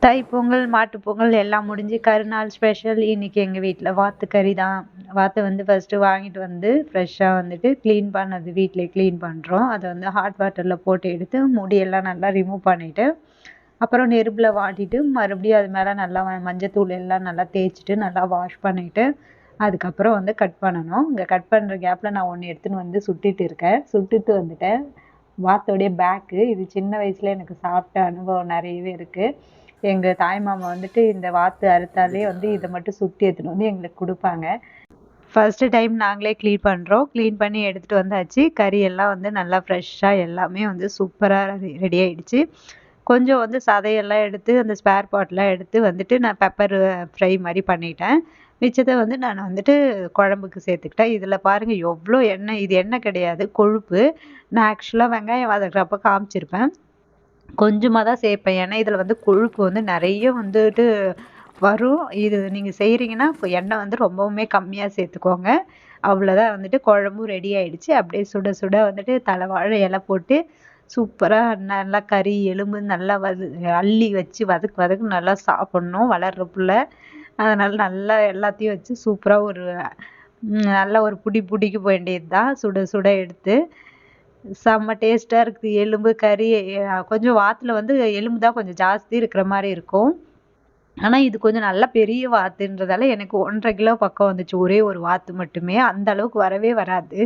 தை பொங்கல் மாட்டுப் பொங்கல் எல்லாம் முடிஞ்சு கருநாள் ஸ்பெஷல் இன்னைக்கு எங்கள் வீட்டில் வாத்து கறி தான். வாத்தை வந்து ஃபஸ்ட்டு வாங்கிட்டு வந்து ஃப்ரெஷ்ஷாக வந்துட்டு க்ளீன் பண்ணது வீட்டிலே க்ளீன் பண்ணுறோம். அதை வந்து ஹாட் வாட்டரில் போட்டு எடுத்து முடியெல்லாம் நல்லா ரிமூவ் பண்ணிவிட்டு அப்புறம் நெருப்பில் வாட்டிட்டு மறுபடியும் அது மேலே நல்லா மஞ்சத்தூள் எல்லாம் நல்லா தேய்ச்சிட்டு நல்லா வாஷ் பண்ணிவிட்டு அதுக்கப்புறம் வந்து கட் பண்ணணும். இங்கே கட் பண்ணுற கேப்பில் நான் ஒன்று எடுத்துன்னு வந்து சுட்டுட்டு இருக்கேன். சுட்டுட்டு வந்துட்டேன். வாத்தோடைய பேக்கு இது சின்ன வயசில் எனக்கு சாப்பிட்ட அனுபவம் நிறையவே இருக்குது. எங்கள் தாய்மாமா வந்துட்டு இந்த வாத்து அறுத்தாலே வந்து இதை மட்டும் சுட்டி எடுத்துன்னு வந்து எங்களுக்கு கொடுப்பாங்க. ஃபஸ்ட்டு டைம் நாங்களே க்ளீன் பண்ணுறோம். க்ளீன் பண்ணி எடுத்துகிட்டு வந்தாச்சு. கறி எல்லாம் வந்து நல்லா ஃப்ரெஷ்ஷாக எல்லாமே வந்து சூப்பராக ரெடி ஆகிடுச்சு. கொஞ்சம் வந்து சதையெல்லாம் எடுத்து அந்த ஸ்பேர் பார்ட்லாம் எடுத்து வந்துட்டு நான் பெப்பர் ஃப்ரை மாதிரி பண்ணிட்டேன். மிச்சத்தை வந்து நான் வந்துட்டு குழம்புக்கு சேர்த்துக்கிட்டேன். இதில் பாருங்கள் எவ்வளோ எண்ணெய், இது எண்ணெய் கிடையாது கொழுப்பு. நான் ஆக்சுவலாக வெங்காயம் வதக்குறப்ப காமிச்சிருப்பேன். கொஞ்சமாக தான் சேர்ப்பேன். ஏன்னா இதில் வந்து கொழுப்பு வந்து நிறைய வந்துட்டு வரும். இது நீங்கள் செய்கிறீங்கன்னா எண்ணெய் வந்து ரொம்பவுமே கம்மியாக சேர்த்துக்கோங்க. அவ்வளோதான், வந்துட்டு குழம்பும் ரெடி ஆகிடுச்சு. அப்படியே சுட சுட வந்துட்டு தலைவாழை இலை போட்டு சூப்பராக நல்லா கறி எலும்பு நல்லா அள்ளி வச்சு வதக்கு நல்லா சாப்பிட்ணும் வளர்கிற புள்ள. அதனால் நல்லா எல்லாத்தையும் வச்சு சூப்பராக ஒரு நல்ல ஒரு பிடிக்க வேண்டியது தான். சுட சுட எடுத்து செம்ம டேஸ்ட்டாக இருக்குது. எலும்பு கறி கொஞ்சம் வாத்தில் வந்து எலும்பு தான் கொஞ்சம் ஜாஸ்தி இருக்கிற மாதிரி இருக்கும். ஆனால் இது கொஞ்சம் நல்லா பெரிய வாத்துன்றதால எனக்கு 1.5 கிலோ பக்கம் வந்துச்சு. ஒரே ஒரு வாத்து மட்டுமே, அந்த அளவுக்கு வரவே வராது.